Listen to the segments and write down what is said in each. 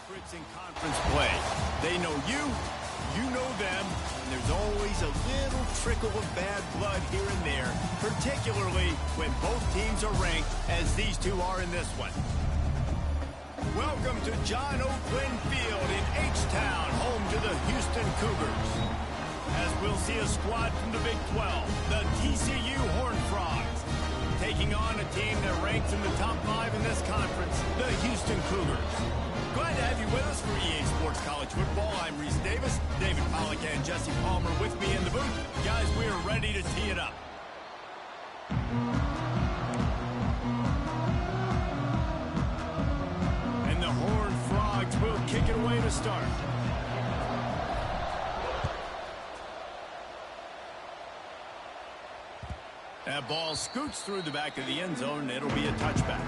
Secrets in conference play. They know you, you know them, and there's always a little trickle of bad blood here and there, particularly when both teams are ranked, as these two are in this one. Welcome to John O. Glenn Field in H-Town, home to the Houston Cougars. As we'll see a squad from the Big 12, the TCU Horned Frogs, taking on a team that ranks in the top 5 in this conference, the Houston Cougars. Glad to have you with us for EA Sports College Football. I'm Reese Davis, David Pollack and Jesse Palmer with me in the booth. Guys, we are ready to tee it up. And the Horned Frogs will kick it away to start. That ball scoots through the back of the end zone. It'll be a touchback.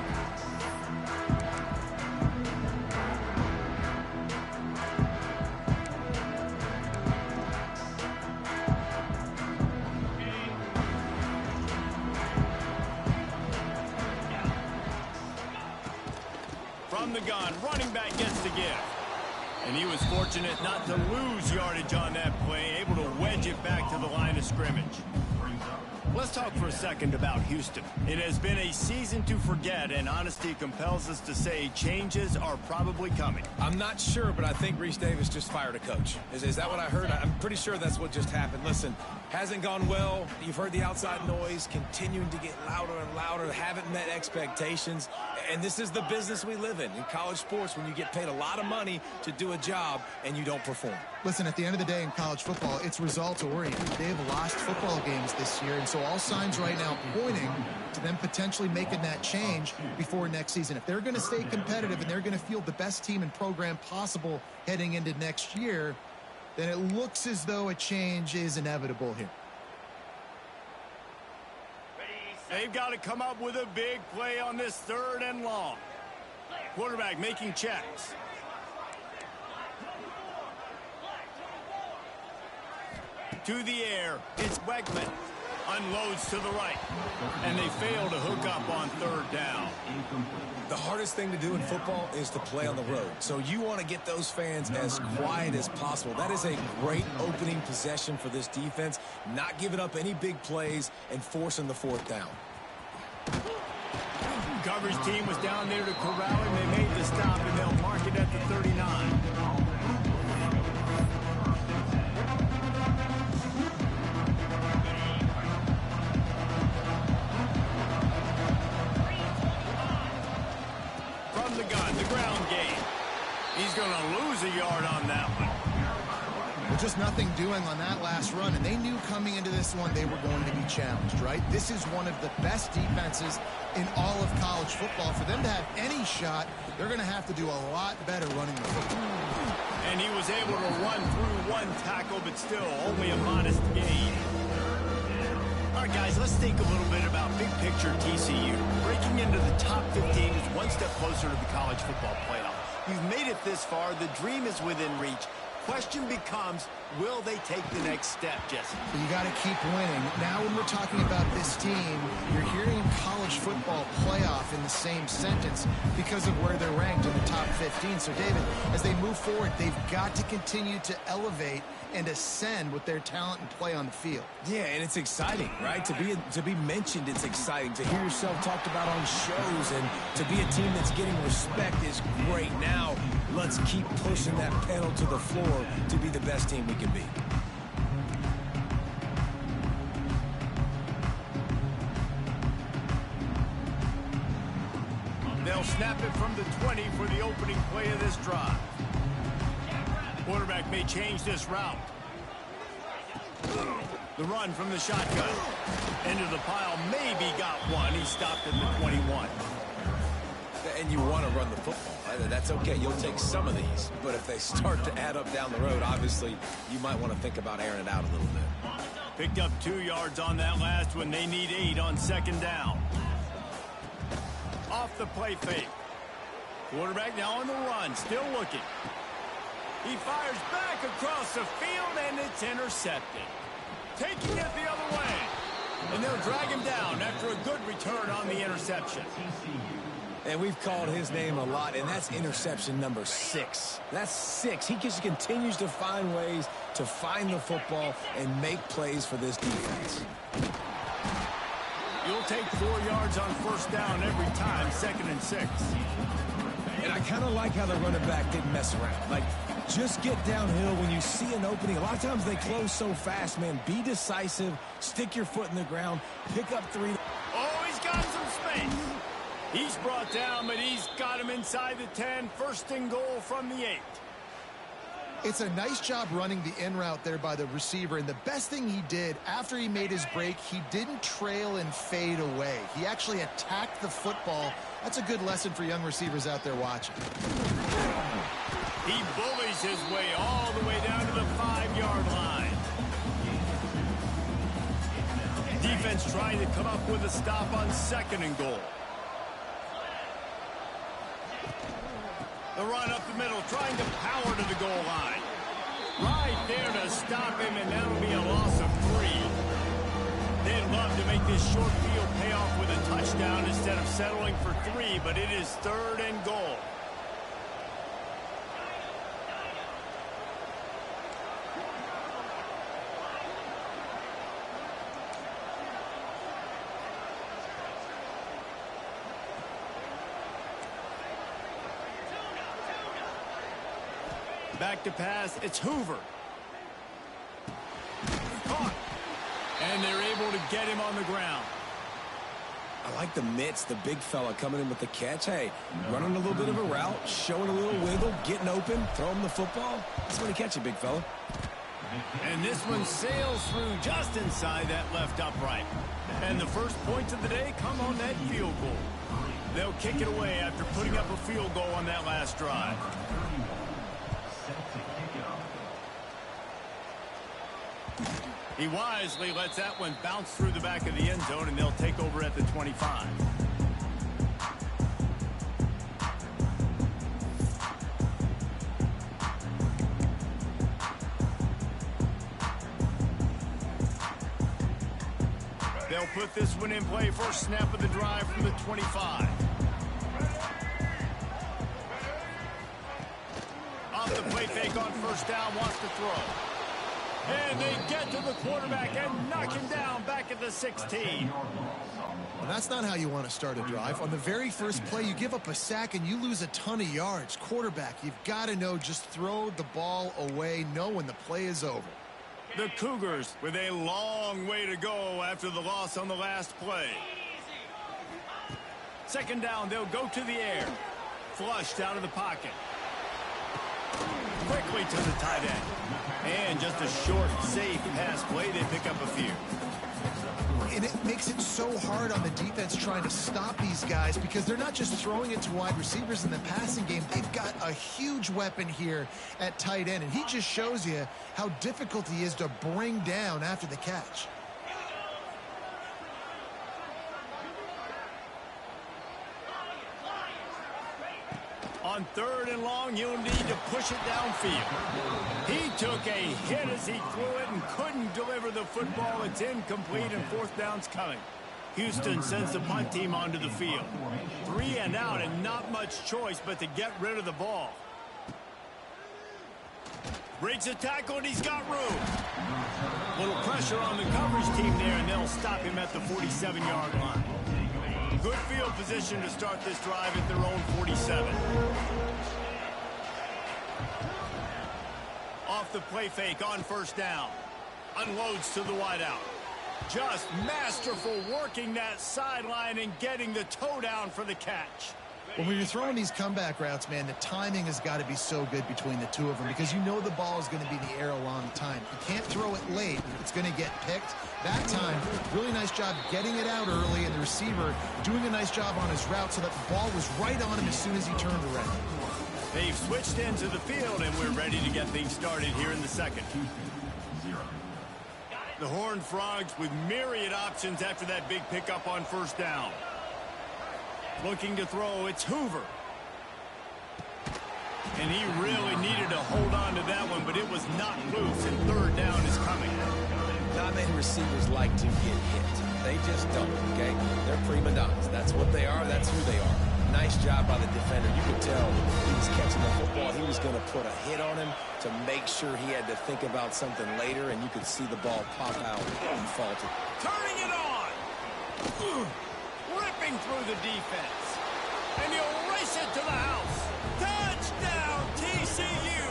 From the gun, running back gets the gift. And he was fortunate not to lose yardage on that play, able to wedge it back to the line of scrimmage. Let's talk for a second about Houston. It has been a season to forget, and honesty compels us to say changes are probably coming. I'm not sure, but I think Reese Davis just fired a coach. Is that what I heard? I'm pretty sure that's what just happened. Listen, hasn't gone well. You've heard the outside noise continuing to get louder and louder, haven't met expectations. And this is the business we live in college sports, when you get paid a lot of money to do a job and you don't perform. Listen, at the end of the day in college football, it's results-oriented. They have lost football games this year, and so all signs right now pointing to them potentially making that change before next season. If they're going to stay competitive and they're going to field the best team and program possible heading into next year, then it looks as though a change is inevitable here. They've got to come up with a big play on this 3rd and long. Quarterback making checks. To the air, it's Wegman. Unloads to the right. And they fail to hook up on 3rd down. The hardest thing to do in football is to play on the road. So you want to get those fans as quiet as possible. That is a great opening possession for this defense. Not giving up any big plays and forcing the 4th down. Coverage team was down there to corral him. They made the stop, and they'll mark it at the 39. From the gun, the ground game. He's going to lose a yard on that one. Just nothing doing on that last run, and they knew coming into this one they were going to be challenged, right? This is one of the best defenses in all of college football. For them to have any shot, they're going to have to do a lot better running the football. And he was able to run through one tackle, but still only a modest gain. All right, guys, let's think a little bit about big picture TCU. Breaking into the top 15 is one step closer to the college football playoff. You've made it this far. The dream is within reach. Question becomes, will they take the next step, Jesse? You got to keep winning. Now when we're talking about this team, you're hearing college football playoff in the same sentence because of where they're ranked in the top 15. So, David, as they move forward, they've got to continue to elevate and ascend with their talent and play on the field. Yeah, and it's exciting, right? To be mentioned, it's exciting. To hear yourself talked about on shows and to be a team that's getting respect is great. Now, let's keep pushing that pedal to the floor to be the best team we can be. They'll snap it from the 20 for the opening play of this drive. Quarterback may change this route. The run from the shotgun. Into the pile, maybe got one. He stopped at the 21. And you want to run the football, right? That's okay. You'll take some of these. But if they start to add up down the road, obviously, you might want to think about airing it out a little bit. Picked up 2 yards on that last one. They need 8 on 2nd down. Off the play fake. Quarterback now on the run, still looking. He fires back across the field, and it's intercepted. Taking it the other way. And they'll drag him down after a good return on the interception. And we've called his name a lot, and that's interception number 6. That's 6. He just continues to find ways to find the football and make plays for this defense. You'll take 4 yards on first down every time, 2nd and 6. And I kind of like how the running back didn't mess around. Like, just get downhill when you see an opening. A lot of times they close so fast, man. Be decisive. Stick your foot in the ground. Pick up 3. Oh, he's got some space. He's brought down, but he's got him inside the 10. 1st and goal from the 8. It's a nice job running the in route there by the receiver, and the best thing he did after he made his break, he didn't trail and fade away. He actually attacked the football. That's a good lesson for young receivers out there watching. He bullies his way all the way down to the 5-yard line. Defense trying to come up with a stop on 2nd and goal. The run up the middle, trying to power to the goal line. Right there to stop him, and that'll be a loss of 3. They'd love to make this short field pay off with a touchdown instead of settling for 3, but it is 3rd and goal. Back to pass, it's Hoover. Caught. And they're able to get him on the ground. I like the mitts, the big fella coming in with the catch. Hey, running a little bit of a route, showing a little wiggle, getting open, throw him the football. That's when he catch it, big fella. And this one sails through just inside that left upright. And the first points of the day come on that field goal. They'll kick it away after putting up a field goal on that last drive. He wisely lets that one bounce through the back of the end zone, and they'll take over at the 25. They'll put this one in play. First snap of the drive from the 25. Off the play fake on first down, wants to throw. And they get to the quarterback and knock him down back at the 16. Well, that's not how you want to start a drive. On the very first play, you give up a sack and you lose a ton of yards. Quarterback, you've got to know, just throw the ball away, know when the play is over. The Cougars with a long way to go after the loss on the last play. 2nd down, they'll go to the air. Flushed out of the pocket. Quickly to the tight end. And just a short, safe pass play. They pick up a few. And it makes it so hard on the defense trying to stop these guys because they're not just throwing it to wide receivers in the passing game. They've got a huge weapon here at tight end, and he just shows you how difficult he is to bring down after the catch. On 3rd and long, you'll need to push it downfield. He took a hit as he threw it and couldn't deliver the football. It's incomplete, and 4th down's coming. Houston sends the punt team onto the field. 3 and out, and not much choice but to get rid of the ball. Breaks a tackle, and he's got room. Little pressure on the coverage team there, and they'll stop him at the 47-yard line. Good field position to start this drive at their own 47. Off the play fake on first down. Unloads to the wideout. Just masterful working that sideline and getting the toe down for the catch. When you're throwing these comeback routes, man, the timing has got to be so good between the two of them because you know the ball is going to be in the air a long time. You can't throw it late. It's going to get picked. That time, really nice job getting it out early, and the receiver doing a nice job on his route so that the ball was right on him as soon as he turned around. They've switched into the field, and we're ready to get things started here in the second. The Horned Frogs with myriad options after that big pickup on first down. Looking to throw, it's Hoover. And he really needed to hold on to that one, but it was not loose, and 3rd down is coming. Not many receivers like to get hit. They just don't, okay? They're prima donnas. That's what they are. That's who they are. Nice job by the defender. You could tell he was catching the football. He was going to put a hit on him to make sure he had to think about something later, and you could see the ball pop out and falter. Turning it on. Ripping through the defense. And he'll race it to the house. Touchdown, TCU.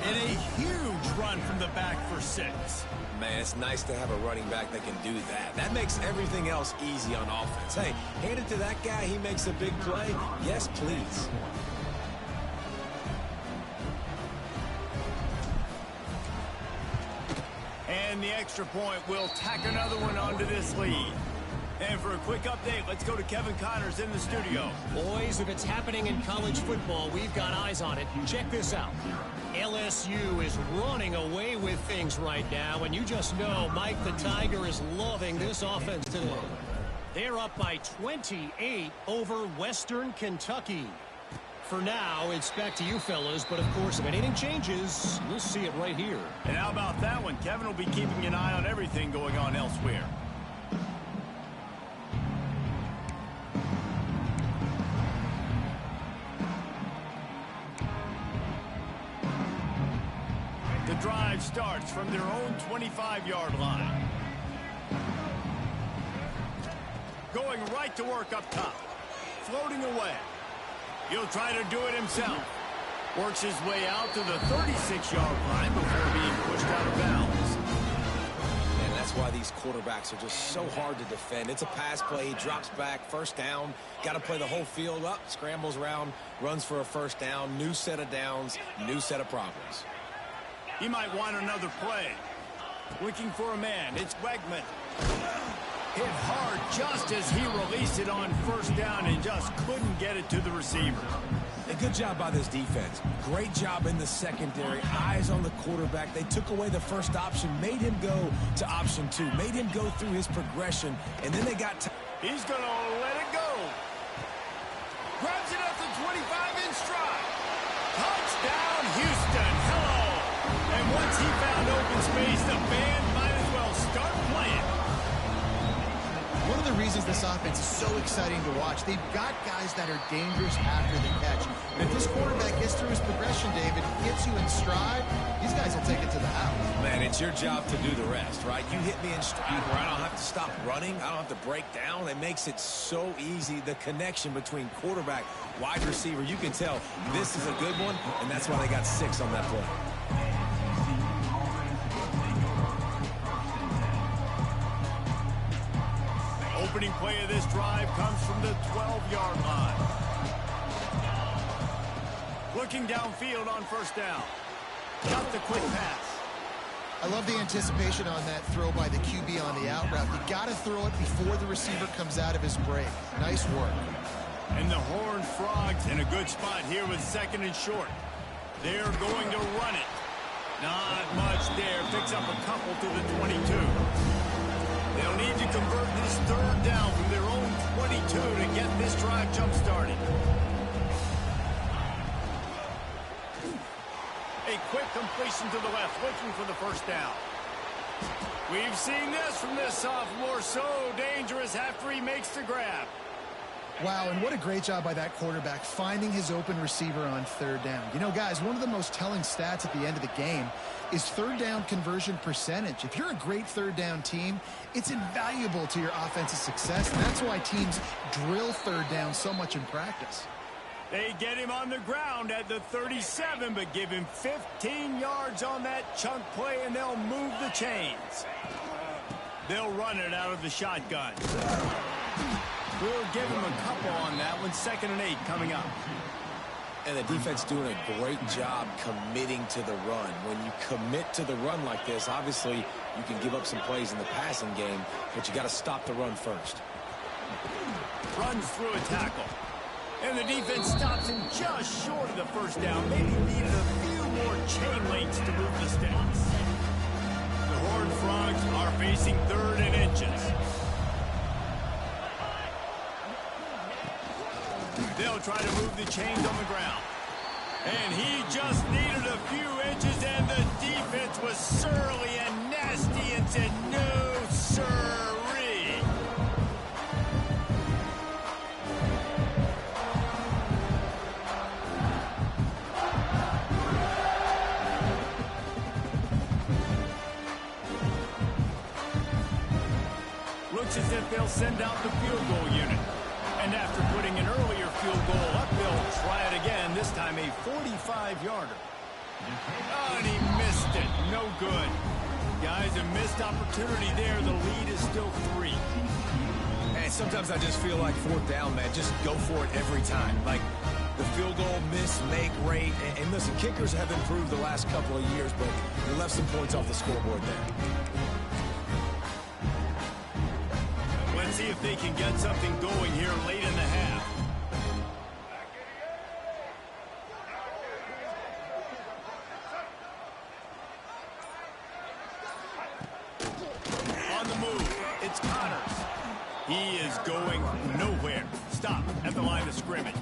And a huge run from the back for 6. Man, it's nice to have a running back that can do that. That makes everything else easy on offense. Hey, hand it to that guy. He makes a big play. Yes, please. And the extra point will tack another one onto this lead. And for a quick update, let's go to Kevin Connors in the studio. Boys, if it's happening in college football, we've got eyes on it. Check this out. LSU is running away with things right now, and you just know Mike the Tiger is loving this offense today. They're up by 28 over Western Kentucky. For now, it's back to you fellas, but of course, if anything changes, we'll see it right here. And how about that one? Kevin will be keeping an eye on everything going on elsewhere. The drive starts from their own 25-yard line. Going right to work up top. Floating away. He'll try to do it himself. Works his way out to the 36-yard line before being pushed out of bounds. And that's why these quarterbacks are just so hard to defend. It's a pass play. He drops back. First down. Got to play the whole field up. Scrambles around. Runs for a first down. New set of downs. New set of problems. He might want another play. Looking for a man. It's Wegman. Hit hard just as he released it on first down and just couldn't get it to the receiver. A good job by this defense. Great job in the secondary. Eyes on the quarterback. They took away the first option, made him go to option 2, made him go through his progression, and then they got He's going to let it go. Grabs it at the 25 in stride. Touchdown, Houston. Hello. And once he found open space, the band might as well start playing. One of the reasons this offense is so exciting to watch, they've got guys that are dangerous after the catch. And if this quarterback gets through his progression, David, gets you in stride, these guys will take it to the house. Man, it's your job to do the rest, right? You hit me in stride where I don't have to stop running. I don't have to break down. It makes it so easy. The connection between quarterback, wide receiver, you can tell this is a good one, and that's why they got 6 on that play. Opening play of this drive comes from the 12-yard line. Looking downfield on first down. Got the quick pass. I love the anticipation on that throw by the QB on the out route. You got to throw it before the receiver comes out of his break. Nice work. And the Horned Frogs in a good spot here with 2nd and short. They're going to run it. Not much there. Picks up a couple to the 22. They'll need to convert this 3rd down from their own 22 to get this drive jump-started. A quick completion to the left, looking for the first down. We've seen this from this sophomore, so dangerous after he makes the grab. Wow, and what a great job by that quarterback finding his open receiver on 3rd down. You know, guys, one of the most telling stats at the end of the game is 3rd down conversion percentage. If you're a great 3rd down team, it's invaluable to your offensive success, and that's why teams drill 3rd down so much in practice. They get him on the ground at the 37, but give him 15 yards on that chunk play, and they'll move the chains. They'll run it out of the shotgun. We'll give him a couple on that one. 2nd and 8 coming up. And the defense doing a great job committing to the run. When you commit to the run like this, obviously you can give up some plays in the passing game, but you got to stop the run first. Runs through a tackle. And the defense stops him just short of the first down. Maybe needed a few more chain links to move the sticks. The Horned Frogs are facing 3rd and inches. They'll try to move the chains on the ground. And he just needed a few inches, and the defense was surly and nasty and said, no, sirree. looks as if they'll send out the field goal unit. And after putting an earlier field goal up, they'll try it again, this time a 45-yarder. Oh, and he missed it. No good. Guys, a missed opportunity there. The lead is still 3. And sometimes I just feel like fourth down, man, just go for it every time. Like the field goal miss-make rate. And listen, kickers have improved the last couple of years, but you left some points off the scoreboard there. Let's see if they can get something going here late in the half. On the move, it's Connors. He is going nowhere. Stop at the line of scrimmage.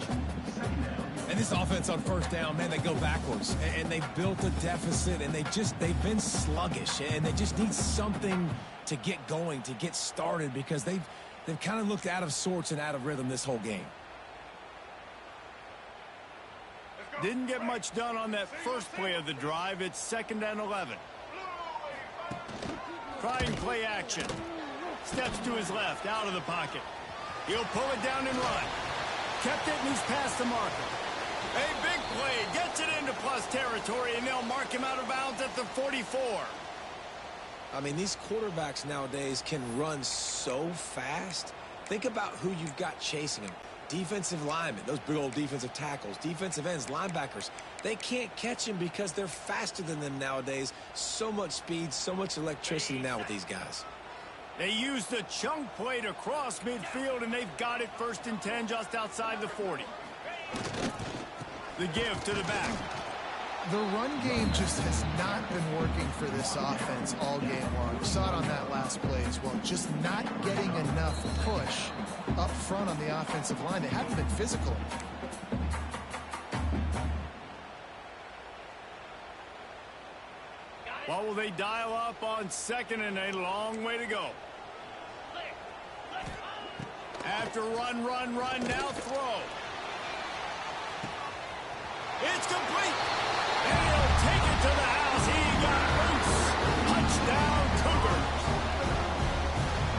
And this offense on first down, man, they go backwards. And they built a deficit, and they've been sluggish. And they just need something to get going, to get started, because they've kind of looked out of sorts and out of rhythm this whole game. Didn't get much done on that first play of the drive. It's 2nd and 11. Trying play action. Steps to his left, out of the pocket. He'll pull it down and run. Kept it, and he's past the marker. A big play, gets it into plus territory, and they'll mark him out of bounds at the 44. I mean, these quarterbacks nowadays can run so fast. Think about who you've got chasing them. Defensive linemen, those big old defensive tackles, defensive ends, linebackers. They can't catch him because they're faster than them nowadays. So much speed, so much electricity now with these guys. They use the chunk play to cross midfield, and they've got it 1st and 10 just outside the 40. The give to the back. The run game just has not been working for this offense all game long. You saw it on that last play as well. Just not getting enough push up front on the offensive line. They haven't been physical. What will they dial up on 2nd and a long way to go? After run, now throw. It's complete. And he'll take it to the house. He got loose. Touchdown, Cougars.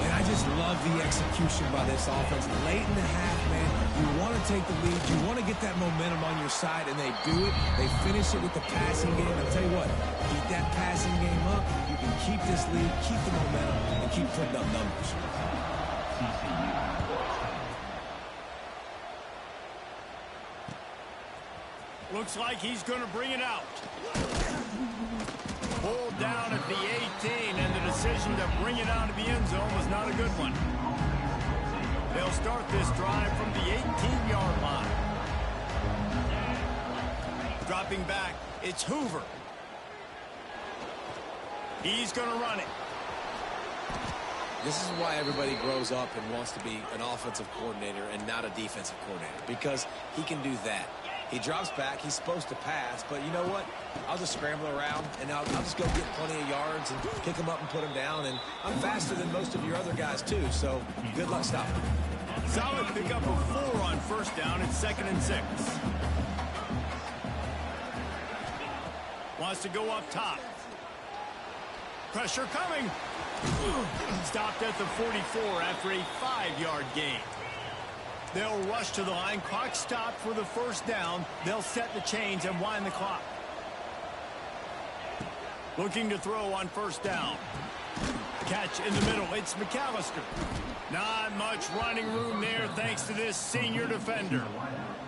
And I just love the execution by this offense. Late in the half, man, you want to take the lead. You want to get that momentum on your side, and they do it. They finish it with the passing game. I'll tell you what, keep that passing game up. You can keep this lead, keep the momentum, and keep putting up numbers. Looks like he's going to bring it out. Pulled down at the 18, and the decision to bring it out of the end zone was not a good one. They'll start this drive from the 18-yard line. Dropping back, it's Hoover. He's going to run it. This is why everybody grows up and wants to be an offensive coordinator and not a defensive coordinator, because he can do that. He drops back. He's supposed to pass, but you know what? I'll just scramble around, and I'll just go get plenty of yards and pick him up and put him down, and I'm faster than most of your other guys, too, so good luck stopping him. Solid pickup of 4 on first down. It's 2nd and 6. Wants to go up top. Pressure coming. Stopped at the 44 after a 5-yard gain. They'll rush to the line. Clock stopped for the first down. They'll set the chains and wind the clock. Looking to throw on first down. Catch in the middle. It's McAllister. Not much running room there thanks to this senior defender.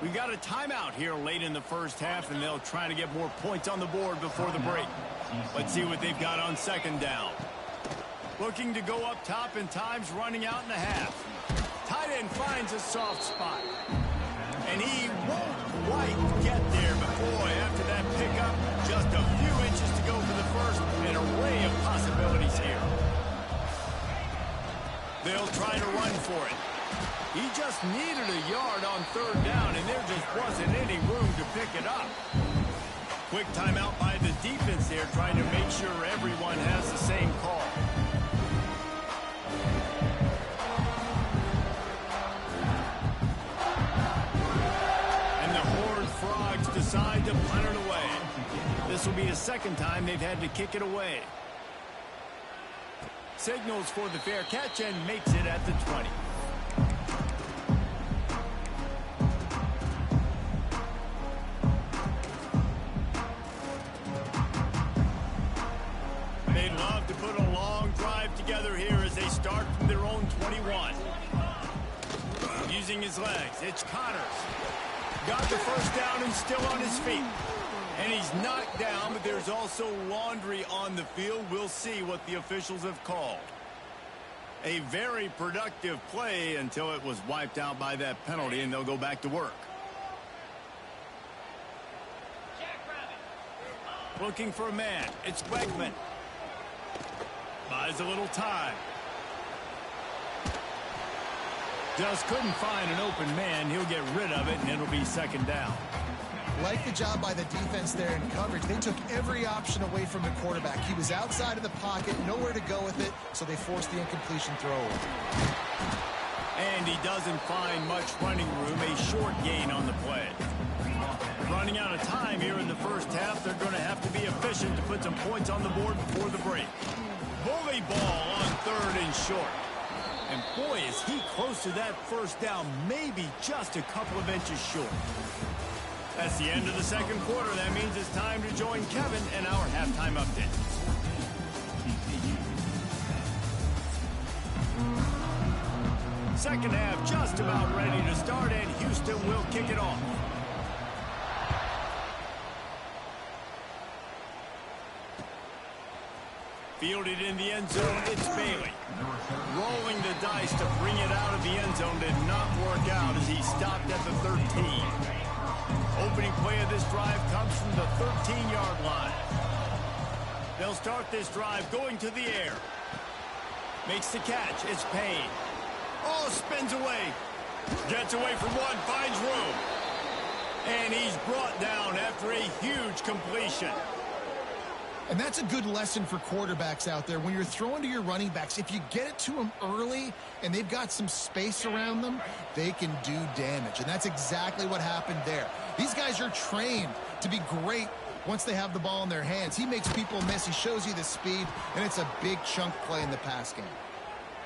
We got a timeout here late in the first half, and they'll try to get more points on the board before the break. Let's see what they've got on second down. Looking to go up top, and time's running out in the half. Tight end finds a soft spot. And he won't quite get there, but boy, after that pickup, just a few inches to go for the first. An array of possibilities here. They'll try to run for it. He just needed a yard on third down, and there just wasn't any room to pick it up. Quick timeout by the defense there, trying to make sure everyone has the same call. Decide to punt it away. This will be the second time they've had to kick it away. signals for the fair catch and makes it at the 20. They'd love to put a long drive together here as they start from their own 21. Using his legs, it's Connors. Got the first down and still on his feet. And he's knocked down, but there's also laundry on the field. We'll see what the officials have called. A very productive play until it was wiped out by that penalty, and they'll go back to work. Looking for a man. It's Wegman. Buys a little time. Just couldn't find an open man. He'll get rid of it, and it'll be second down. Like the job by the defense there in coverage. They took every option away from the quarterback. He was outside of the pocket, nowhere to go with it, so they forced the incompletion throw. And he doesn't find much running room, a short gain on the play. Running out of time here in the first half. They're going to have to be efficient to put some points on the board before the break. Bully ball on 3rd and short. And boy, is he close to that first down, maybe just a couple of inches short. That's the end of the second quarter. That means it's time to join Kevin and our halftime update. Second half just about ready to start, and Houston will kick it off. Fielded in the end zone, it's Bailey. Rolling the dice to bring it out of the end zone did not work out as he stopped at the 13. Opening play of this drive comes from the 13-yard line. They'll start this drive going to the air. Makes the catch. It's Payne. Oh, spins away. Gets away from one, finds room. And he's brought down after a huge completion. And that's a good lesson for quarterbacks out there. When you're throwing to your running backs, if you get it to them early and they've got some space around them, they can do damage. And that's exactly what happened there. These guys are trained to be great once they have the ball in their hands. He makes people miss. He shows you the speed, and it's a big chunk play in the pass game.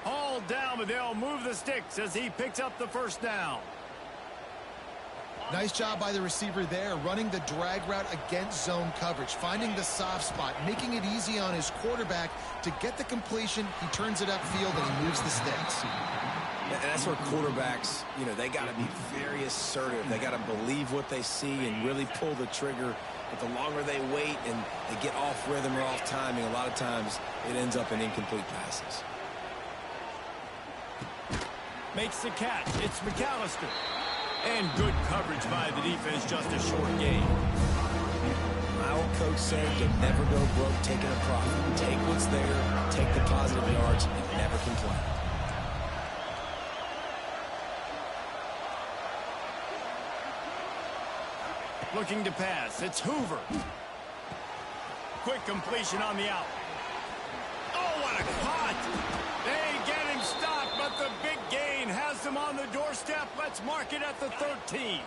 All down, but they'll move the sticks as he picks up the first down. Nice job by the receiver there, running the drag route against zone coverage, finding the soft spot, making it easy on his quarterback to get the completion. He turns it upfield, and he moves the sticks. And that's where quarterbacks, they got to be very assertive. They got to believe what they see and really pull the trigger. But the longer they wait and they get off rhythm or off timing, a lot of times it ends up in incomplete passes. Makes the catch. It's McAllister. And good coverage by the defense, just a short gain. My old coach said to never go broke taking a profit. Take what's there, take the positive yards, and never complain. Looking to pass. It's Hoover. Quick completion on the out. Oh, what a caught! They get him stopped, but the big gain has them on the doorstep. Let's mark it at the 13.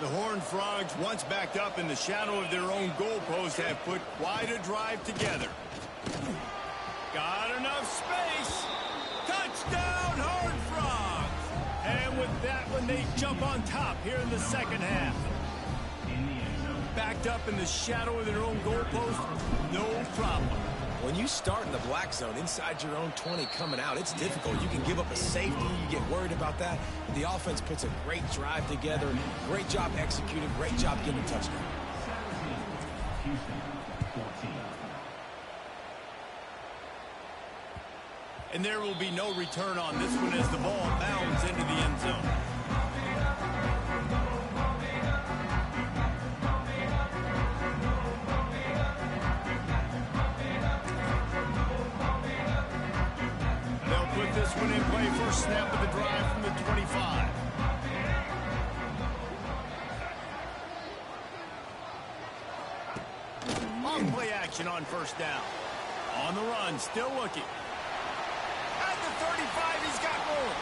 The Horned Frogs, once backed up in the shadow of their own goalpost, have put quite a drive together. Got enough space. Touchdown, Horned Frogs! And with that one, they jump on top here in the second half. Backed up in the shadow of their own goalpost, no problem. When you start in the black zone inside your own 20 coming out, it's difficult. You can give up a safety. You get worried about that. The offense puts a great drive together. Great job executing. Great job getting a touchdown. And there will be no return on this one as the ball bounds into the end zone. This one in play, first snap of the drive from the 25. On play action on first down. On the run, still looking. At the 35, he's got room.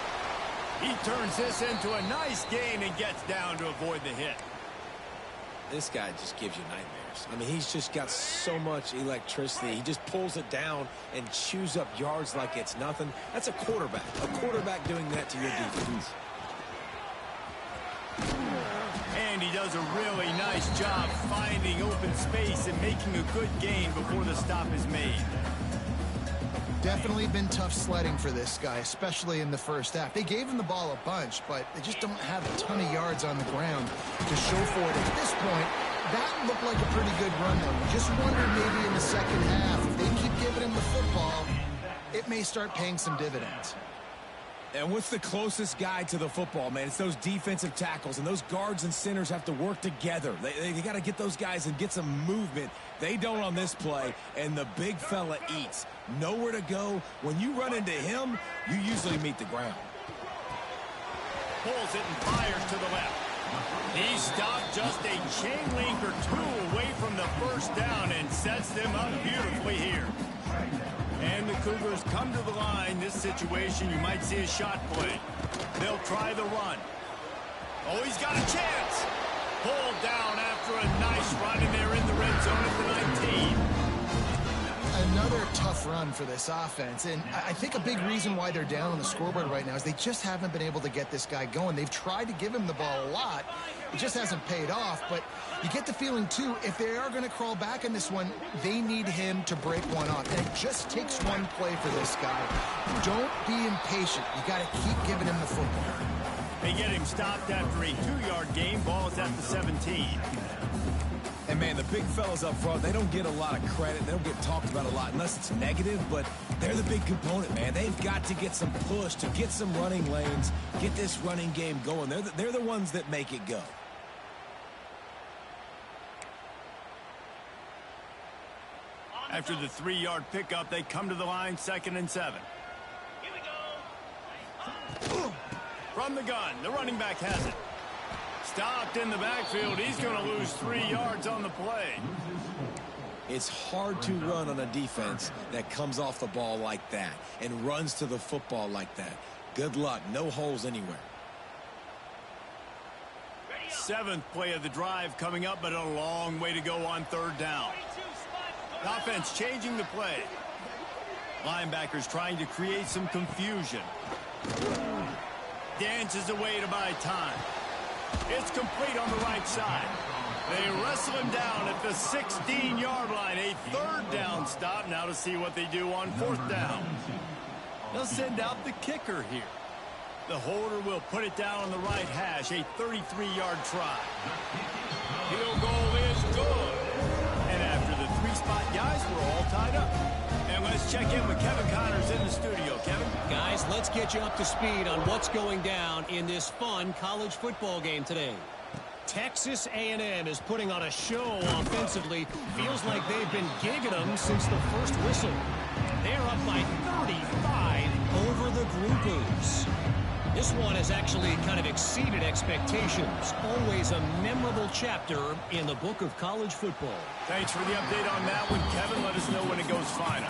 He turns this into a nice gain and gets down to avoid the hit. This guy just gives you nightmares. playoffs. I mean, he's just got so much electricity. He just pulls it down and chews up yards like it's nothing. That's a quarterback. A quarterback doing that to your defense. And he does a really nice job finding open space and making a good gain before the stop is made. Definitely been tough sledding for this guy, especially in the first half. They gave him the ball a bunch, but they just don't have a ton of yards on the ground to show for it. At this point, that looked like a pretty good run, though. You just wondered maybe in the second half, if they keep giving him the football, it may start paying some dividends. And what's the closest guy to the football, man? It's those defensive tackles, and those guards and centers have to work together. They got to get those guys and get some movement. They don't on this play, and the big fella eats. Nowhere to go. When you run into him, you usually meet the ground. Pulls it and fires to the left. He stopped just a chain link or two away from the first down and sets them up beautifully here. And the Cougars come to the line. This situation, you might see a shot play. They'll try the run. Oh, he's got a chance. Pulled down after a nice run, and they're in the red zone at the 19. Another tough run for this offense, and I think a big reason why they're down on the scoreboard right now is they just haven't been able to get this guy going. They've tried to give him the ball a lot. It just hasn't paid off, but you get the feeling, too, if they are going to crawl back in this one, they need him to break one off. And it just takes one play for this guy. Don't be impatient. You got to keep giving him the football. They get him stopped after a 2-yard gain. Ball's at the 17. And, man, the big fellas up front, they don't get a lot of credit. They don't get talked about a lot unless it's negative, but they're the big component, man. They've got to get some push, to get some running lanes, get this running game going. They're the ones that make it go. After the 3-yard pickup, they come to the line, 2nd and 7. Here we go. From the gun, the running back has it. Stopped in the backfield. He's going to lose 3 yards on the play. It's hard to run on a defense that comes off the ball like that and runs to the football like that. Good luck. No holes anywhere. 7th play of the drive coming up, but a long way to go on 3rd down. Offense changing the play. Linebackers trying to create some confusion. Dances away to buy time. It's complete on the right side. They wrestle him down at the 16-yard line. A 3rd down stop. Now to see what they do on 4th down. They'll send out the kicker here. The holder will put it down on the right hash. A 33-yard try. Field goal is good. And after the 3-spot guys, we're all tied up. And let's check in with Kevin Connors in the studio. Kevin? Guys, let's get you up to speed on what's going down in this fun college football game today. Texas A&M is putting on a show offensively. Feels like they've been gigging them since the first whistle. They're up by 35 over the Groupers. This one has actually kind of exceeded expectations. Always a memorable chapter in the book of college football. Thanks for the update on that one, Kevin. Let us know when it goes final.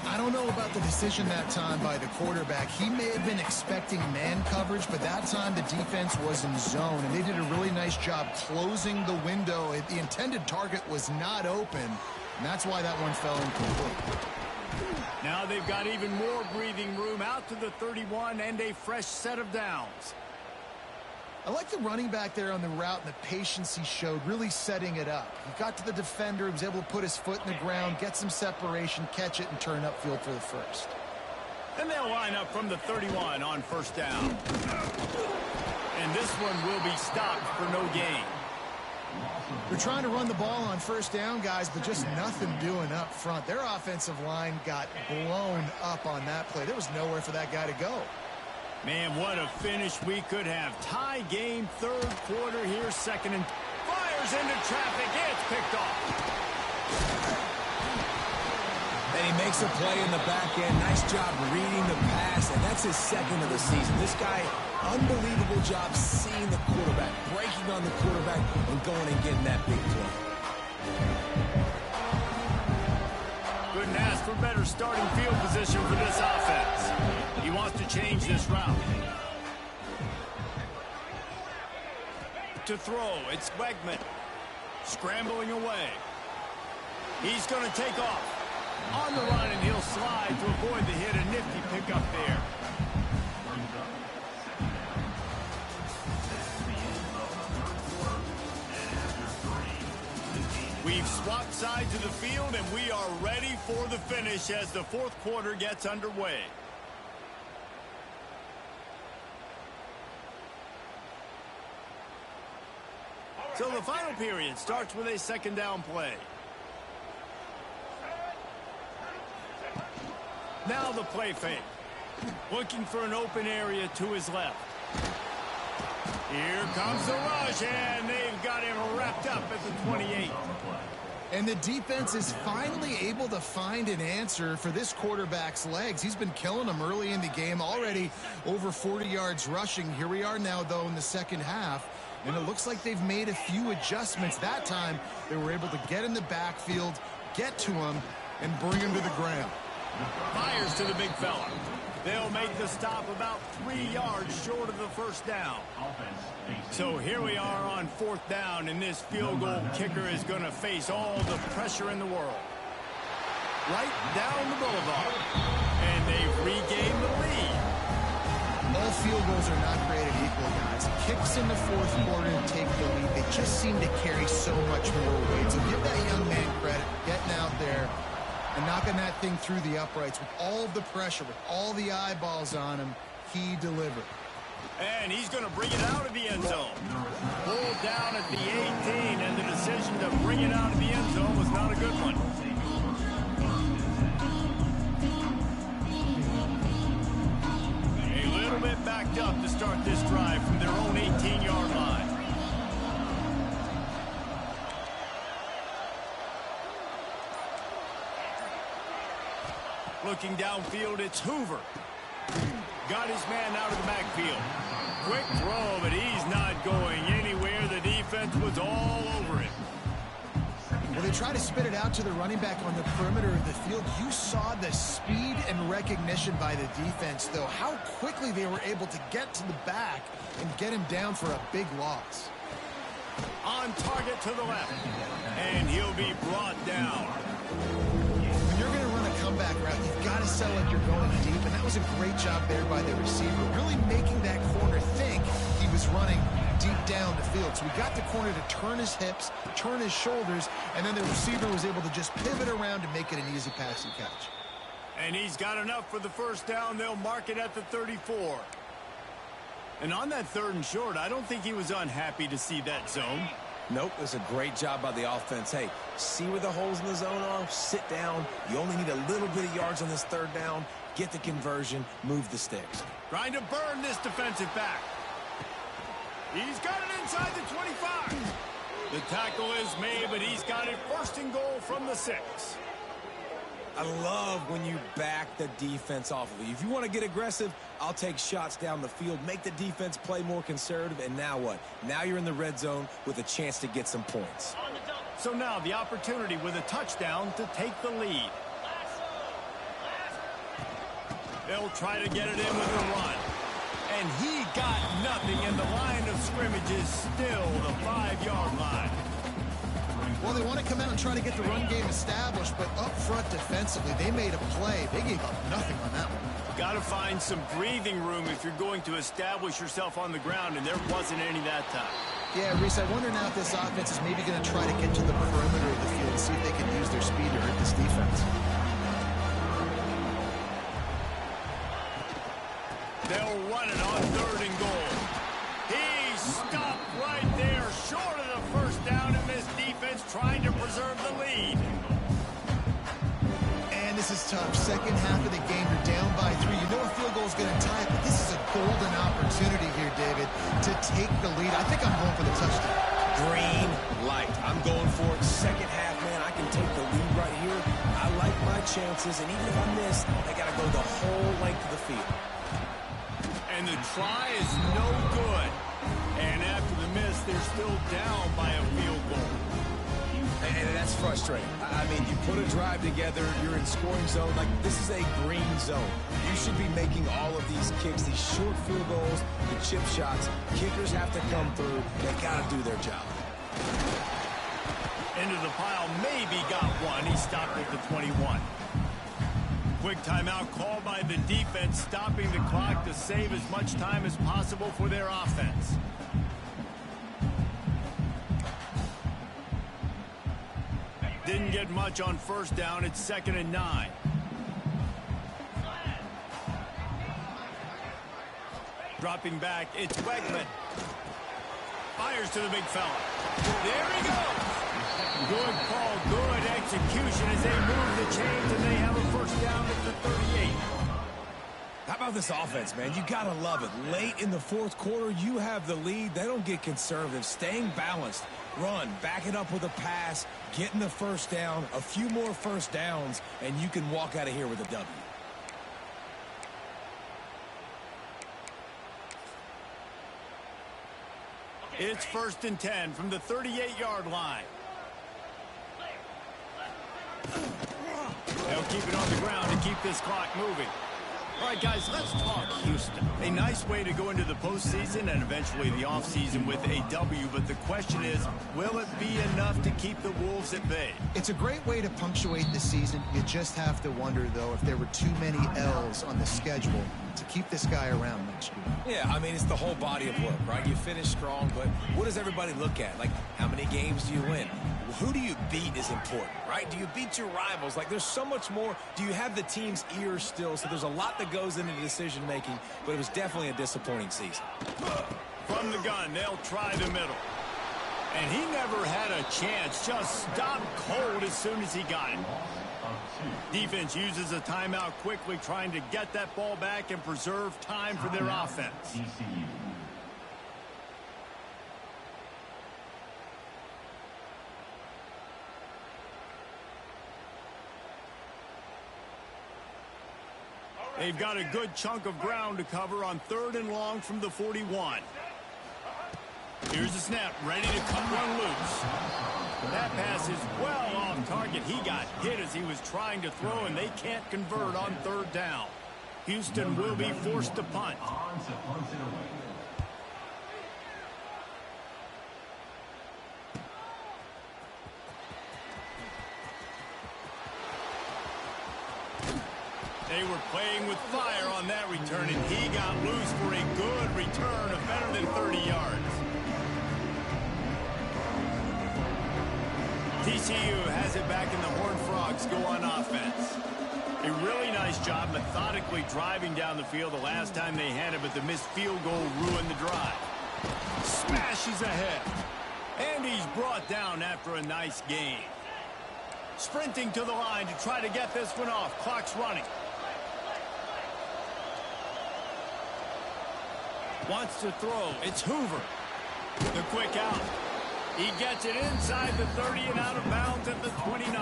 I don't know about the decision that time by the quarterback. He may have been expecting man coverage, but that time the defense was in zone, and they did a really nice job closing the window. The intended target was not open, and that's why that one fell incomplete. Now they've got even more breathing room out to the 31 and a fresh set of downs. I like the running back there on the route and the patience he showed, really setting it up. He got to the defender, he was able to put his foot in the ground, get some separation, catch it, and turn upfield for the first. And they'll line up from the 31 on 1st down. And this one will be stopped for no gain. They're trying to run the ball on 1st down, guys, but just nothing doing up front. Their offensive line got blown up on that play. There was nowhere for that guy to go. Man, what a finish we could have. Tie game, 3rd quarter here, 2nd and... Fires into traffic. It's picked off. And he makes a play in the back end. Nice job reading the pass, and that's his 2nd of the season. This guy, unbelievable job seeing the quarterback, breaking on the quarterback, and going and getting that big play. Couldn't ask for better starting field position for this offense. He wants to change this route. To throw, it's Wegman. Scrambling away. He's going to take off. On the run, and he'll slide to avoid the hit. A nifty pickup there. We've swapped sides of the field, and we are ready for the finish as the fourth quarter gets underway. So the final period starts with a second down play. Now the play fake. Looking for an open area to his left. Here comes the rush, and they've got him wrapped up at the 28. And the defense is finally able to find an answer for this quarterback's legs. He's been killing them early in the game, already over 40 yards rushing. Here we are now, though, in the second half. And it looks like they've made a few adjustments. That time, they were able to get in the backfield, get to him, and bring him to the ground. Fires to the big fella. They'll make the stop about 3 yards short of the first down. So here we are on fourth down, and this field goal kicker is going to face all the pressure in the world. Right down the boulevard. And they've regained the lead. All field goals are not created equal, guys. Kicks in the fourth quarter to take the lead. They just seem to carry so much more weight. So give that young man credit, getting out there and knocking that thing through the uprights with all of the pressure, with all the eyeballs on him. He delivered. And he's going to bring it out of the end zone. Pulled down at the 18, and the decision to bring it out of the end zone was not a good one. A little bit backed up to start this drive from their own 18-yard line. Looking downfield, it's Hoover. Got his man out of the backfield. Quick throw, but he's not going anywhere. The defense was all over him. Well, they try to spit it out to the running back on the perimeter of the field. You saw the speed and recognition by the defense, though. How quickly they were able to get to the back and get him down for a big loss. On target to the left. And he'll be brought down. When you're going to run a comeback route, you've got to sell like you're going deep, and that was a great job there by the receiver, really making that corner think he was running deep down the field. So we got the corner to turn his hips, turn his shoulders, and then the receiver was able to just pivot around and make it an easy passing catch. And he's got enough for the first down. They'll mark it at the 34. And on that third and short, I don't think he was unhappy to see that zone. Nope, it's a great job by the offense. Hey, see where the holes in the zone are? Sit down. You only need a little bit of yards on this third down. Get the conversion. Move the sticks. Trying to burn this defensive back. He's got it inside the 25. The tackle is made, but he's got it first and goal from the 6. I love when you back the defense off of you. If you want to get aggressive, I'll take shots down the field, make the defense play more conservative, and now what? Now you're in the red zone with a chance to get some points. So now the opportunity with a touchdown to take the lead. They'll try to get it in with a run. And he got nothing, and the line of scrimmage is still the 5-yard line. Well, they want to come out and try to get the run game established, but up front defensively, they made a play. They gave up nothing on that one. Got to find some breathing room if you're going to establish yourself on the ground, and there wasn't any that time. Yeah, Reese, I wonder now if this offense is maybe going to try to get to the perimeter of the field and see if they can use their speed to hurt this defense. They'll run it on third and goal. He stopped right there, short of the first down, and this defense trying to preserve the lead. And this is tough. Second half of the game, you're down by 3. You know a field goal is going to tie it, but this is a golden opportunity here, David, to take the lead. I think I'm going for the touchdown. Green light. I'm going for it. Second half, man, I can take the lead right here. I like my chances, and even if I miss, I got to go the whole length of the field. And the try is no good. And after the miss, they're still down by a field goal. And that's frustrating. I mean, you put a drive together, you're in scoring zone. Like, this is a green zone. You should be making all of these kicks, these short field goals, the chip shots. Kickers have to come through. They got to do their job. Into the pile, maybe got one. He stopped at the 21. Quick timeout called by the defense, stopping the clock to save as much time as possible for their offense. Didn't get much on first down. It's 2nd and 9. Dropping back, it's Wegman. Fires to the big fella. There he goes. Good call, good execution as they move the chains, and they have a first down at the 38. How about this offense, man? You got to love it. Late in the fourth quarter, you have the lead. They don't get conservative. Staying balanced. Run, back it up with a pass, getting the first down, a few more first downs, and you can walk out of here with a W. It's 1st and 10 from the 38-yard line. They'll keep it on the ground to keep this clock moving. All right, guys, let's talk Houston. A nice way to go into the postseason and eventually the offseason with a W, but the question is, will it be enough to keep the Wolves at bay? It's a great way to punctuate the season. You just have to wonder, though, if there were too many L's on the schedule to keep this guy around next year. Yeah, I mean, it's the whole body of work, right? You finish strong, but what does everybody look at? Like, how many games do you win? Who do you beat is important, right? Do you beat your rivals? Like, there's so much more. Do you have the team's ears still? So there's a lot that goes into decision-making, but it was definitely a disappointing season. From the gun, they'll try the middle. And he never had a chance. Just stopped cold as soon as he got it. Defense uses a timeout quickly, trying to get that ball back and preserve time for their offense. They've got a good chunk of ground to cover on 3rd and long from the 41. Here's the snap, ready to cut one loose. That pass is well off target. He got hit as he was trying to throw, and they can't convert on 3rd down. Houston will be forced to punt. They were playing with fire on that return, and he got loose for a good return of better than 30 yards. TCU has it back, and the Horned Frogs go on offense. A really nice job methodically driving down the field the last time they had it, but the missed field goal ruined the drive. Smashes ahead. And he's brought down after a nice gain. Sprinting to the line to try to get this one off. Clock's running. Wants to throw. It's Hoover. The quick out. He gets it inside the 30 and out of bounds at the 29.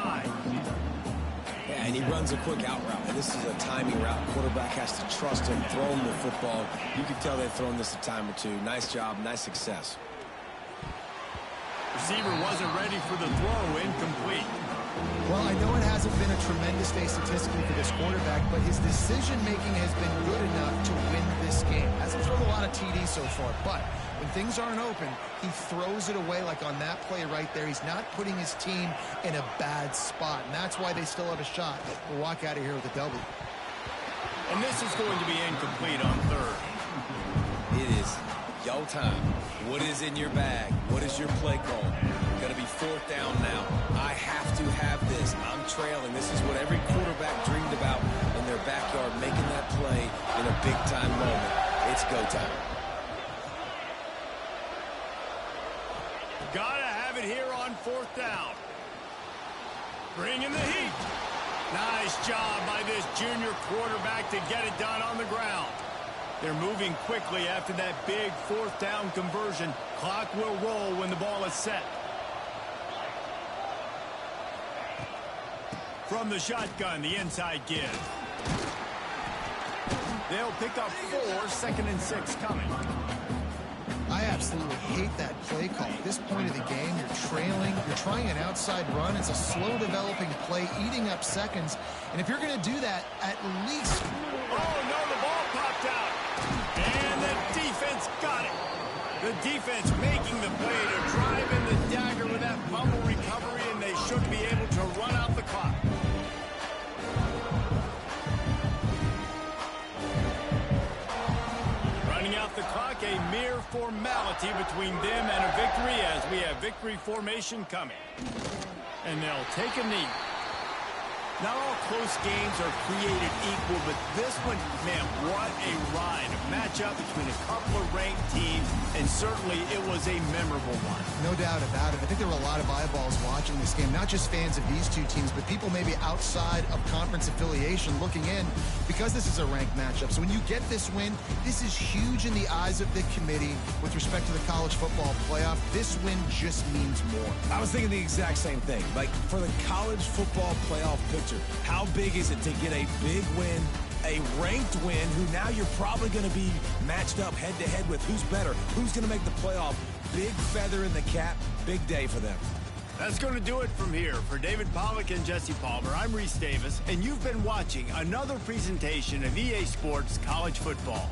Yeah, and he runs a quick out route. And this is a timing route. Quarterback has to trust him, throw him the football. You can tell they've thrown this a time or two. Nice job, nice success. Receiver wasn't ready for the throw. Incomplete. Well, I know it hasn't been a tremendous day statistically for this quarterback, but his decision-making has been good enough to win this game. Hasn't thrown a lot of TDs so far, but when things aren't open, he throws it away like on that play right there. He's not putting his team in a bad spot, and that's why they still have a shot to walk out of here with a W. And this is going to be incomplete on 3rd. It is your time. What is in your bag? What is your play call? Going to be 4th down now. I have to have this. I'm trailing. This is what every quarterback dreamed about in their backyard, making that play in a big-time moment. It's go time. Gotta have it here on 4th down. Bringing the heat. Nice job by this junior quarterback to get it done on the ground. They're moving quickly after that big 4th down conversion. Clock will roll when the ball is set. From the shotgun, the inside give. They'll pick up 4, 2nd and 6 coming. I absolutely hate that play call. At this point of the game, you're trailing, you're trying an outside run. It's a slow developing play, eating up seconds. And if you're going to do that, at least... Oh, no, the ball popped out. And the defense got it. The defense making the play to drive in the dagger with that fumble recovery mere formality between them and a victory as we have victory formation coming. And they'll take a knee. Not all close games are created equal, but this one, man, what a ride. A matchup between a couple of ranked teams, and certainly it was a memorable one. No doubt about it. I think there were a lot of eyeballs watching this game, not just fans of these two teams, but people maybe outside of conference affiliation looking in because this is a ranked matchup. So when you get this win, this is huge in the eyes of the committee with respect to the college football playoff. This win just means more. I was thinking the exact same thing. Like, for the college football playoff picture, how big is it to get a big win, a ranked win, who now you're probably going to be matched up head-to-head with who's better, who's going to make the playoff. Big feather in the cap, big day for them. That's going to do it from here. For David Pollack and Jesse Palmer, I'm Reese Davis, and you've been watching another presentation of EA Sports College Football.